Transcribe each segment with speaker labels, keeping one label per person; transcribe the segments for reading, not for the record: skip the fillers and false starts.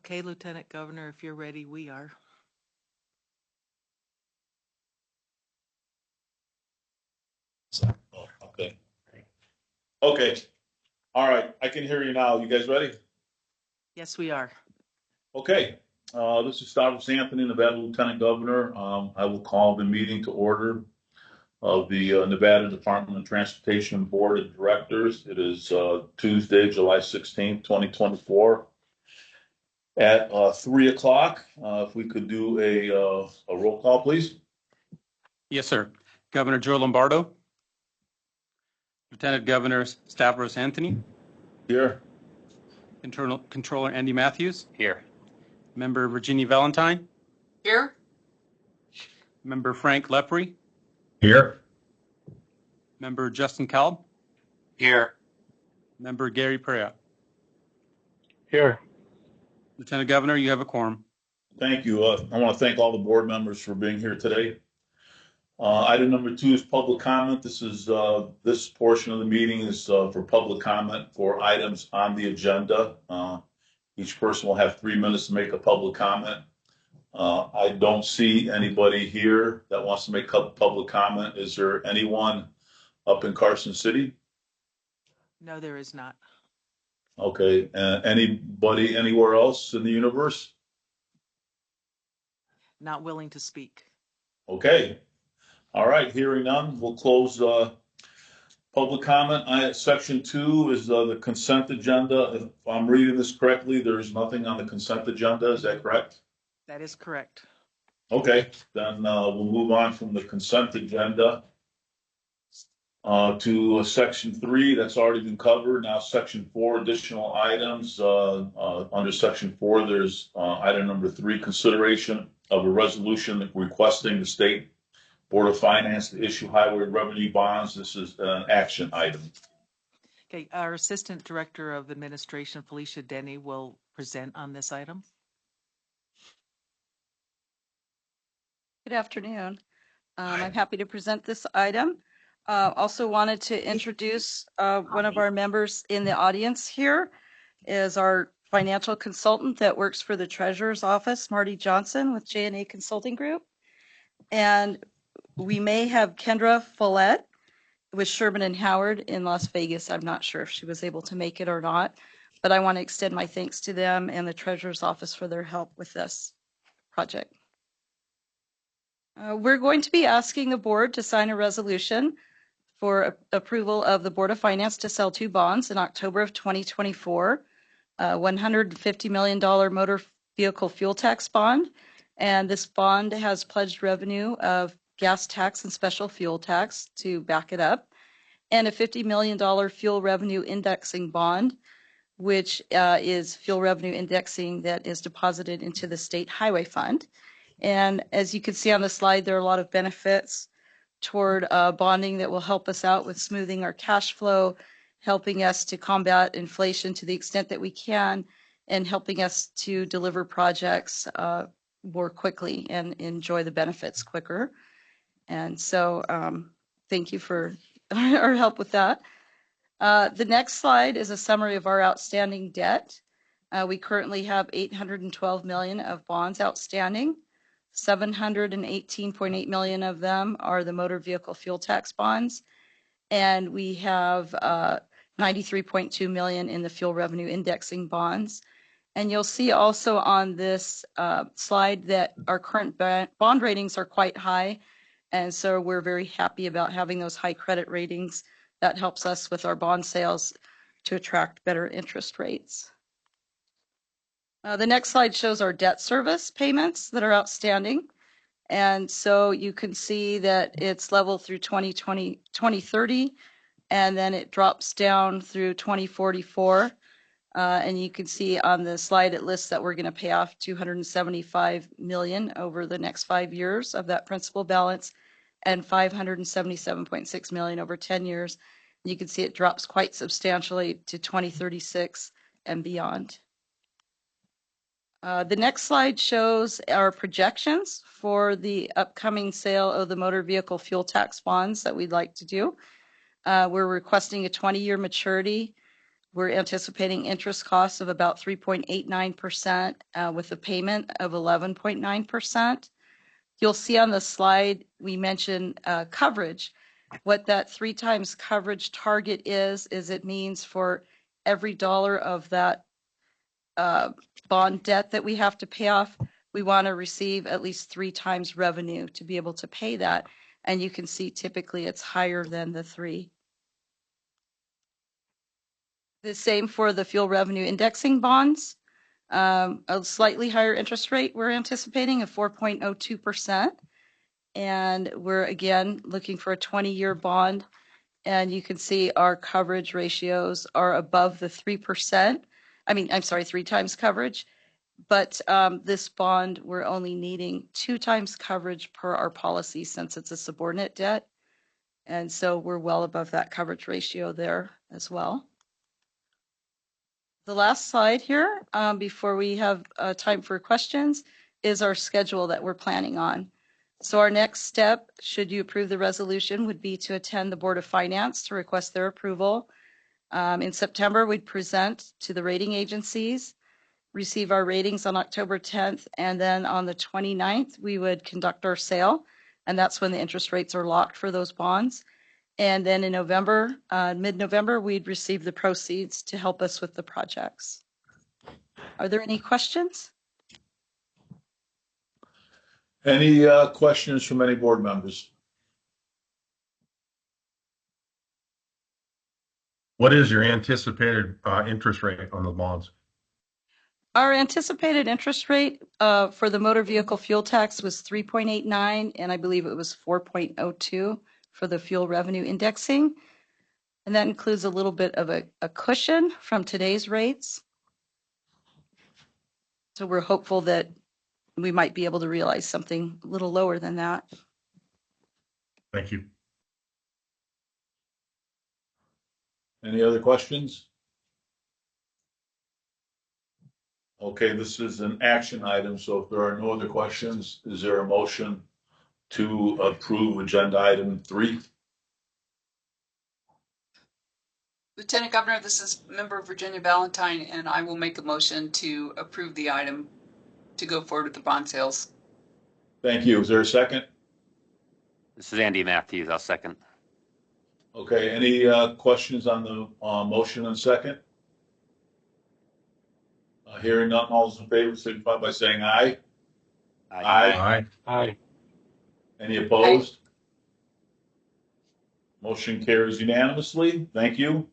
Speaker 1: Okay, Lieutenant Governor, if you're ready, we are.
Speaker 2: Oh, okay. Okay. All right. I can hear you now. You guys ready?
Speaker 1: Yes, we are.
Speaker 2: Okay. This is Stavros Anthony, Nevada Lieutenant Governor. I will call the meeting to order of the Nevada Department of Transportation Board of Directors. It is Tuesday, July 16th, 2024 at 3 o'clock. If we could do a roll call, please.
Speaker 3: Yes, sir. Governor Joe Lombardo, Lieutenant Governor Stavros Anthony,
Speaker 2: Here.
Speaker 3: Controller Andy Matthews,
Speaker 4: Here.
Speaker 3: Member Virginia Valentine,
Speaker 1: Here.
Speaker 3: Member Frank Lepre,
Speaker 4: Here.
Speaker 3: Member Justin Kalb,
Speaker 4: Here.
Speaker 3: Member Gary Perea.
Speaker 4: Here.
Speaker 3: Lieutenant Governor, you have a quorum.
Speaker 2: Thank you. I want to thank all the board members for being here today. Item number 2 is public comment. This portion of the meeting is for public comment for items on the agenda. Each person will have 3 minutes to make a public comment. I don't see anybody here that wants to make a public comment. Is there anyone up in Carson City?
Speaker 1: No, there is not.
Speaker 2: Okay. Anybody anywhere else in the universe?
Speaker 1: Not willing to speak.
Speaker 2: Okay. All right, hearing none, we'll close public comment. Section 2 is the consent agenda. If I'm reading this correctly, there is nothing on the consent agenda. Is that correct?
Speaker 1: That is correct.
Speaker 2: Okay, then we'll move on from the consent agenda to Section 3. That's already been covered. Now, Section 4, additional items. Under Section 4, there's item number 3, consideration of a resolution requesting the state Board of Finance to issue highway revenue bonds. This is an action item.
Speaker 1: Okay, our Assistant Director of Administration, Felicia Denny, will present on this item.
Speaker 5: Good afternoon. I'm happy to present this item. Also wanted to introduce one of our members in the audience here is our financial consultant that works for the Treasurer's Office, Marty Johnson with J&A Consulting Group. And we may have Kendra Follett with Sherman and Howard in Las Vegas. I'm not sure if she was able to make it or not, but I want to extend my thanks to them and the Treasurer's Office for their help with this project. We're going to be asking the board to sign a resolution for approval of the Board of Finance to sell 2 bonds in October of 2024, $150 million motor vehicle fuel tax bond. And this bond has pledged revenue of gas tax and special fuel tax to back it up, and a $50 million fuel revenue indexing bond, which is fuel revenue indexing that is deposited into the state highway fund. And as you can see on the slide, there are a lot of benefits toward bonding that will help us out with smoothing our cash flow, helping us to combat inflation to the extent that we can, and helping us to deliver projects more quickly and enjoy the benefits quicker. And so thank you for our help with that. The next slide is a summary of our outstanding debt. We currently have $812 million of bonds outstanding. $718.8 million of them are the motor vehicle fuel tax bonds, and we have $93.2 million in the fuel revenue indexing bonds. And you'll see also on this slide that our current bond ratings are quite high, and so we're very happy about having those high credit ratings. That helps us with our bond sales to attract better interest rates. The next slide shows our debt service payments that are outstanding. And so you can see that it's level through 2030, and then it drops down through 2044. And you can see on the slide, it lists that we're going to pay off $275 million over the next 5 years of that principal balance, and $577.6 million over 10 years. And you can see it drops quite substantially to 2036 and beyond. The next slide shows our projections for the upcoming sale of the motor vehicle fuel tax bonds that we'd like to do. We're requesting a 20-year maturity We're anticipating interest costs of about 3.89% with a payment of 11.9%. You'll see on the slide, we mentioned coverage. What that 3 times coverage target is it means for every dollar of that bond debt that we have to pay off, we want to receive at least 3 times revenue to be able to pay that. And you can see typically it's higher than the 3. The same for the fuel revenue indexing bonds. A slightly higher interest rate we're anticipating of 4.02%. And we're again looking for a 20-year bond. And you can see our coverage ratios are above the 3%. I'm sorry, 3 times coverage. But this bond, we're only needing 2 times coverage per our policy since it's a subordinate debt. And so we're well above that coverage ratio there as well. The last slide here, before we have time for questions, is our schedule that we're planning on. So our next step, should you approve the resolution, would be to attend the Board of Finance to request their approval. In September, we'd present to the rating agencies, receive our ratings on October 10th, and then on the 29th, we would conduct our sale, and that's when the interest rates are locked for those bonds. And then in November, mid-November, we'd receive the proceeds to help us with the projects. Are there any questions?
Speaker 2: Any questions from any board members?
Speaker 4: What is your anticipated interest rate on the bonds?
Speaker 5: Our anticipated interest rate for the motor vehicle fuel tax was 3.89, and I believe it was 4.02 for the fuel revenue indexing. And that includes a little bit of a cushion from today's rates. So we're hopeful that we might be able to realize something a little lower than that.
Speaker 4: Thank you.
Speaker 2: Any other questions? Okay, this is an action item, so if there are no other questions, is there a motion to approve agenda item 3?
Speaker 6: Lieutenant Governor, this is Member Virginia Valentine, and I will make a motion to approve the item to go forward with the bond sales.
Speaker 2: Thank you. Is there a second?
Speaker 7: This is Andy Matthews. I'll second.
Speaker 2: Okay, any questions on the motion and second? Hearing none, all those in favor signify by saying aye. Aye.
Speaker 4: Aye.
Speaker 2: Any opposed? Motion carries unanimously. Thank you.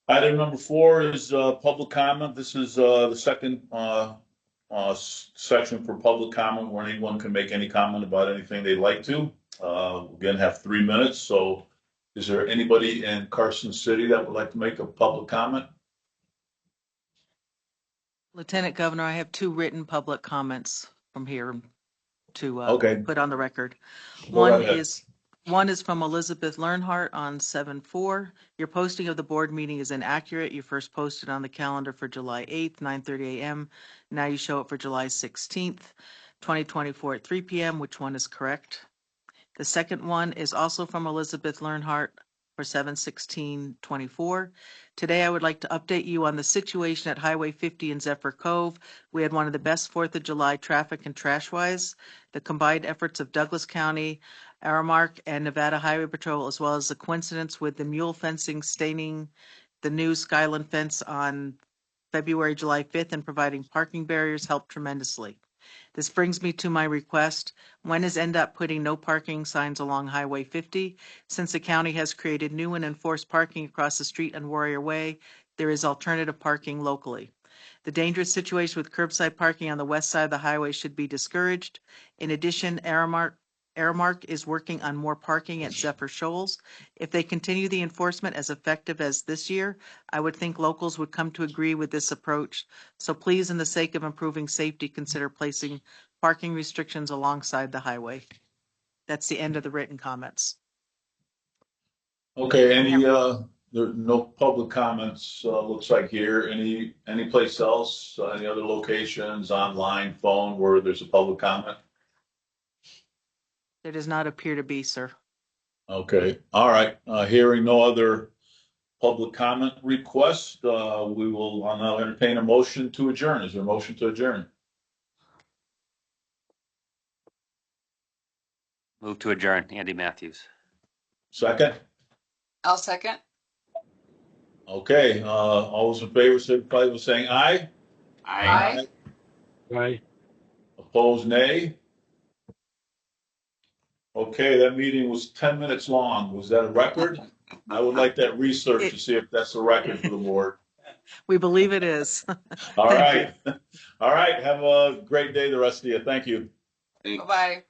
Speaker 2: Item number 4 is public comment. This is the second section for public comment where anyone can make any comment about anything they'd like to. Again, have 3 minutes. So is there anybody in Carson City that would like to make a public comment?
Speaker 1: Lieutenant Governor, I have 2 written public comments from here to put on the record. One is from Elizabeth Learnhardt on 7/4. Your posting of the board meeting is inaccurate. You first posted on the calendar for July 8th, 9:30 a.m. Now you show it for July 16th, 2024 at 3 p.m. Which one is correct? The second one is also from Elizabeth Learnhardt for 7/16/24. Today, I would like to update you on the situation at Highway 50 in Zephyr Cove. We had one of the best 4th of July traffic and trash-wise. The combined efforts of Douglas County, Aramark, and Nevada Highway Patrol, as well as the coincidence with the mule fencing staining the new Skyline fence on July 5th and providing parking barriers helped tremendously. This brings me to my request. When is NDOT putting no parking signs along Highway 50? Since the county has created new and enforced parking across the street on Warrior Way, there is alternative parking locally. The dangerous situation with curbside parking on the west side of the highway should be discouraged. In addition, Aramark is working on more parking at Zephyr Shoals. If they continue the enforcement as effective as this year, I would think locals would come to agree with this approach. So please, in the sake of improving safety, consider placing parking restrictions alongside the highway. That's the end of the written comments.
Speaker 2: Okay, there no public comments, looks like here. Any place else, any other locations, online, phone, where there's a public comment?
Speaker 1: There does not appear to be, sir.
Speaker 2: Okay, all right. Hearing no other public comment request. We will now entertain a motion to adjourn. Is there a motion to adjourn?
Speaker 7: Move to adjourn. Andy Matthews.
Speaker 2: Second?
Speaker 6: I'll second.
Speaker 2: Okay, all those in favor, signify by saying aye.
Speaker 6: Aye.
Speaker 4: Aye.
Speaker 2: Opposed, nay. Okay, that meeting was 10 minutes long. Was that a record? I would like that research to see if that's a record for the board.
Speaker 1: We believe it is.
Speaker 2: All
Speaker 1: Thank
Speaker 2: right. All right. Have a great day, the rest of you. Thank you.
Speaker 6: Bye-bye.